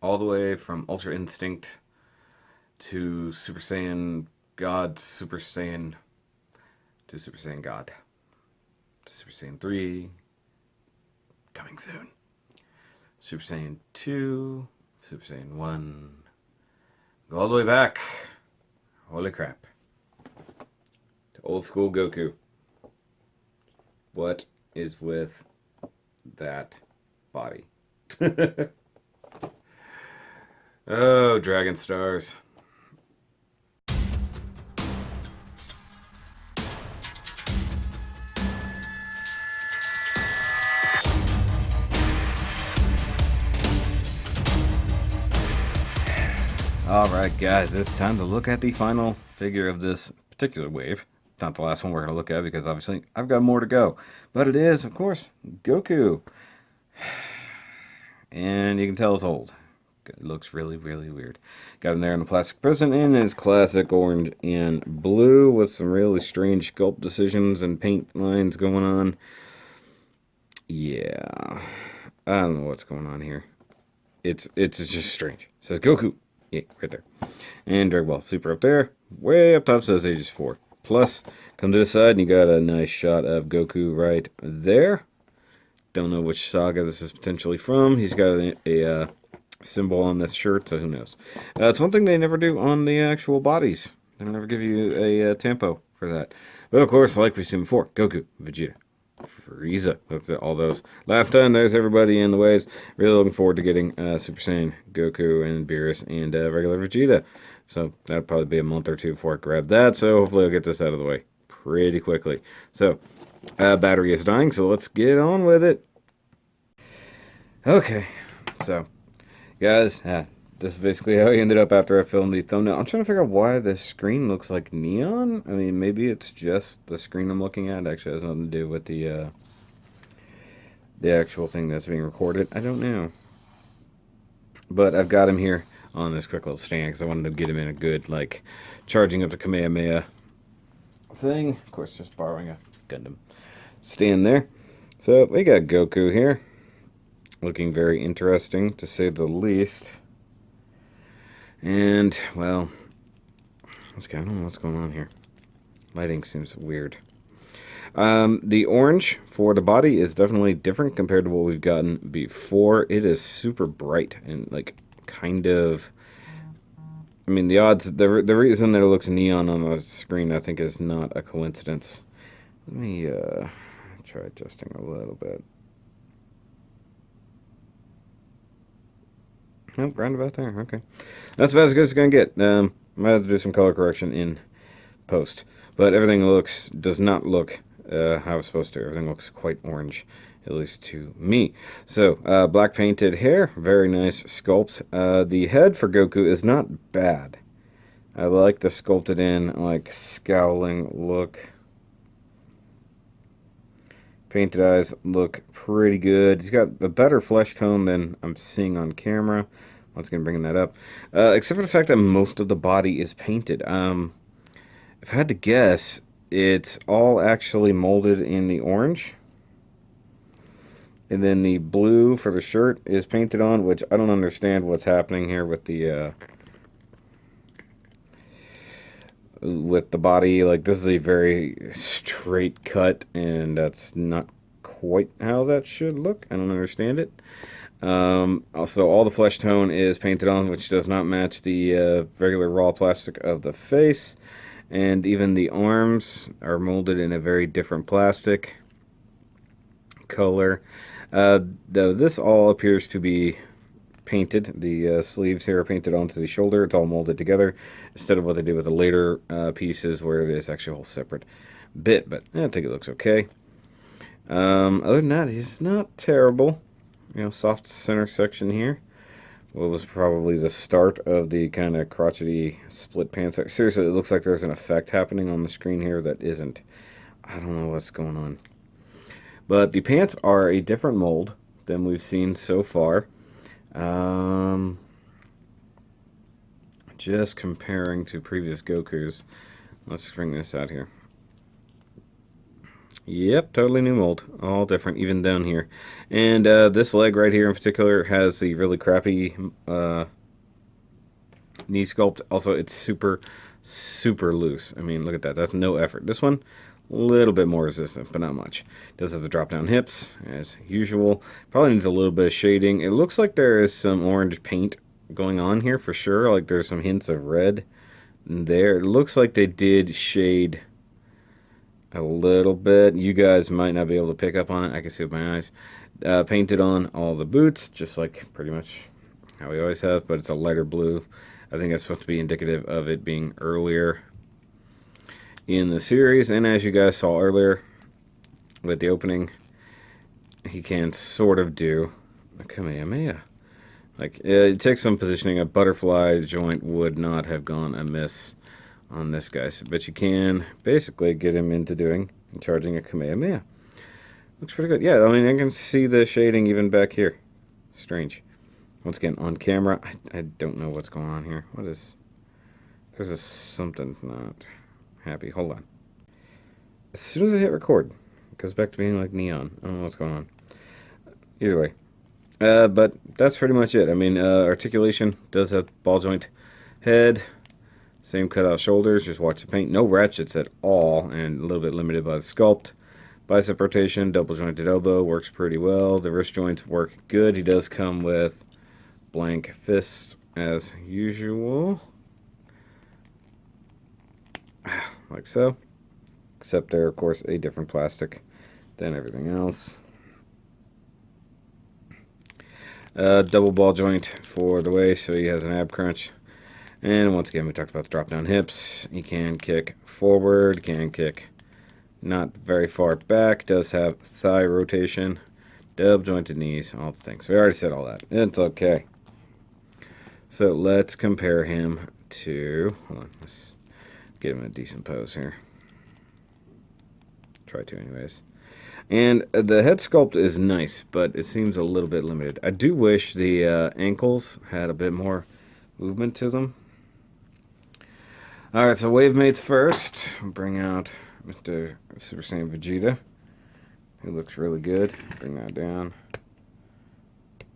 all the way from Ultra Instinct to Super Saiyan God, Super Saiyan to Super Saiyan God to Super Saiyan 3, coming soon. Super Saiyan 2, Super Saiyan 1, go all the way back. Holy crap. To old school Goku. What is with that body? Oh, Dragon Stars. Alright guys, it's time to look at the final figure of this particular wave. Not the last one we're going to look at because obviously I've got more to go. But it is, of course, Goku. And you can tell it's old. It looks really, really weird. Got him there in the plastic prison in his classic orange and blue with some really strange sculpt decisions and paint lines going on. Yeah. I don't know what's going on here. It's just strange. It says Goku. Yeah, right there. And Dragon Ball Super up there. Way up top says ages 4. Plus, come to the side and you got a nice shot of Goku right there. Don't know which saga this is potentially from. He's got a symbol on this shirt, so who knows. It's one thing they never do on the actual bodies. They never give you a tempo for that. But of course, like we've seen before, Goku, Vegeta, Frieza. Look at all those. Last time, there's everybody in the waves. Really looking forward to getting Super Saiyan Goku and Beerus and regular Vegeta. So that'll probably be a month or two before I grab that. So hopefully I'll get this out of the way pretty quickly. So battery is dying, so let's get on with it. Okay, so guys, this is basically how I ended up after I filmed the thumbnail. I'm trying to figure out why the screen looks like neon. I mean, maybe it's just the screen I'm looking at. Actually, has nothing to do with the actual thing that's being recorded. I don't know. But I've got him here on this quick little stand because I wanted to get him in a good, like, charging up the Kamehameha thing. Of course, just borrowing a Gundam stand there. So we got Goku here. Looking very interesting, to say the least. And, well, I don't know what's going on here. Lighting seems weird. The orange for the body is definitely different compared to what we've gotten before. It is super bright and, like, kind of... I mean, the odds... The reason that it looks neon on the screen, I think, is not a coincidence. Let me try adjusting a little bit. Nope, round about there. Okay. That's about as good as it's going to get. Might have to do some color correction in post. But everything does not look how it's supposed to. Everything looks quite orange, at least to me. So, black painted hair. Very nice sculpt. The head for Goku is not bad. I like the sculpted in, like, scowling look. Painted eyes look pretty good. He's got a better flesh tone than I'm seeing on camera. Once again, bringing that up. Except for the fact that most of the body is painted. If I had to guess, it's all actually molded in the orange. And then the blue for the shirt is painted on, which I don't understand what's happening here with the body. Like, this is a very straight cut, and that's not quite how that should look. I don't understand it. Also, all the flesh tone is painted on, which does not match the regular raw plastic of the face. And even the arms are molded in a very different plastic color. Though this all appears to be painted. The sleeves here are painted onto the shoulder. It's all molded together instead of what they did with the later pieces where it is actually a whole separate bit. But I think it looks okay. Other than that, he's not terrible. You know, soft center section here. What was probably the start of the kind of crotchety split pants. Seriously, it looks like there's an effect happening on the screen here that isn't. I don't know what's going on. But the pants are a different mold than we've seen so far. Just comparing to previous Gokus. Let's bring this out here. Yep, totally new mold. All different, even down here. And this leg right here in particular has the really crappy knee sculpt. Also, it's super, super loose. I mean, look at that. That's no effort. This one, a little bit more resistant, but not much. Does have the drop down hips, as usual. Probably needs a little bit of shading. It looks like there is some orange paint going on here for sure. Like there's some hints of red there. It looks like they did shade a little bit. You guys might not be able to pick up on it. I can see with my eyes. Painted on all the boots, just like pretty much how we always have, but it's a lighter blue. I think that's supposed to be indicative of it being earlier in the series. And as you guys saw earlier with the opening, he can sort of do a Kamehameha. Like, it takes some positioning. A butterfly joint would not have gone amiss on this guy. But you can basically get him into doing and charging a Kamehameha. Looks pretty good. Yeah, I mean, I can see the shading even back here. Strange. Once again, on camera, I don't know what's going on here. What is... There's a something not happy. Hold on. As soon as I hit record, it goes back to being like neon. I don't know what's going on. Either way. But that's pretty much it. I mean, articulation does have ball joint head. Same cutout shoulders. Just watch the paint. No ratchets at all, and a little bit limited by the sculpt. Bicep rotation, double jointed elbow, works pretty well. The wrist joints work good. He does come with blank fists as usual. Like so. Except they're, of course, a different plastic than everything else. Double ball joint for the waist, so he has an ab crunch. And once again, we talked about the drop down hips. He can kick forward, can kick not very far back, does have thigh rotation, double jointed knees, all the things. We already said all that. It's okay. So let's compare him to, hold on, let's get him in a decent pose here. Try to anyways. And the head sculpt is nice, but it seems a little bit limited. I do wish the ankles had a bit more movement to them. Alright, so Wave Mates first. Bring out Mr. Super Saiyan Vegeta. He looks really good. Bring that down.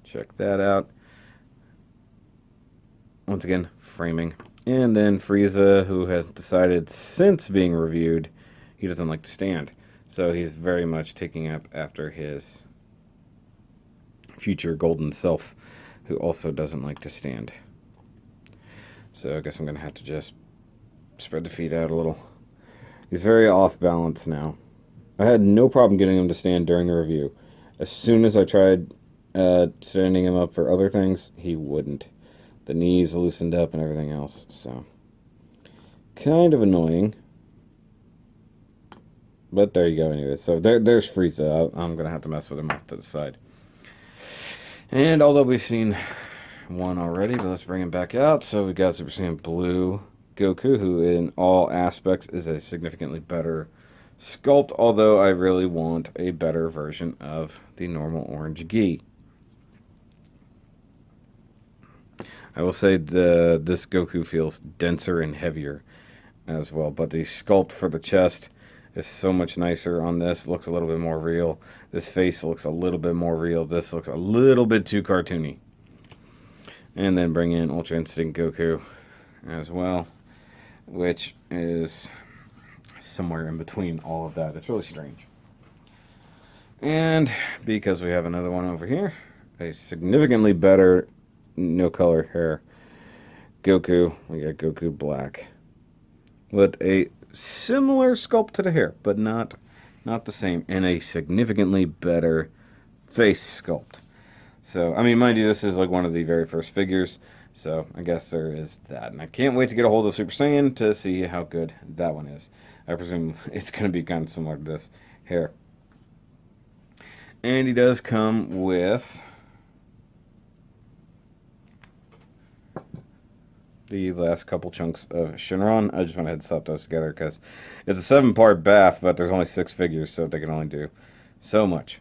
Check that out. Once again, framing. And then Frieza, who has decided since being reviewed, he doesn't like to stand. So he's very much taking up after his future golden self, who also doesn't like to stand. So I guess I'm going to have to just spread the feet out a little. He's very off balance now. I had no problem getting him to stand during the review. As soon as I tried standing him up for other things, he wouldn't. The knees loosened up and everything else. So, kind of annoying. But there you go anyway. So there's Frieza. I'm going to have to mess with him off to the side. And although we've seen one already, but let's bring him back out. So we got Super Saiyan Blue Goku, who in all aspects is a significantly better sculpt, although I really want a better version of the normal orange gi. I will say this Goku feels denser and heavier as well, but the sculpt for the chest is so much nicer on this. Looks a little bit more real. This face looks a little bit more real. This looks a little bit too cartoony. And then bring in Ultra Instinct Goku as well, which is somewhere in between all of that. It's really strange. And because we have another one over here, a significantly better no color hair Goku, we got Goku Black with a similar sculpt to the hair, but not the same, and a significantly better face sculpt. So, I mean, mind you, this is like one of the very first figures, so I guess there is that. And I can't wait to get a hold of Super Saiyan to see how good that one is. I presume it's going to be kind of similar to this hair. And he does come with the last couple chunks of Shenron. I just went ahead and slapped those together because it's a 7-part bath, but there's only 6 figures, so they can only do so much.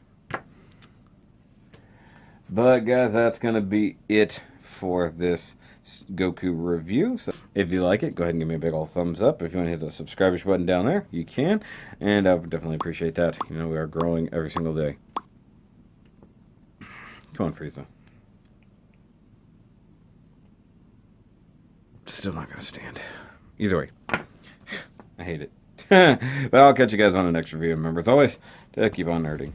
But guys, that's going to be it for this Goku review. So if you like it, go ahead and give me a big old thumbs up. If you want to hit the subscribe button down there, you can. And I would definitely appreciate that. You know, we are growing every single day. Come on, Frieza. Still not going to stand. Either way, I hate it. But I'll catch you guys on the next review. Remember, as always, to keep on nerding.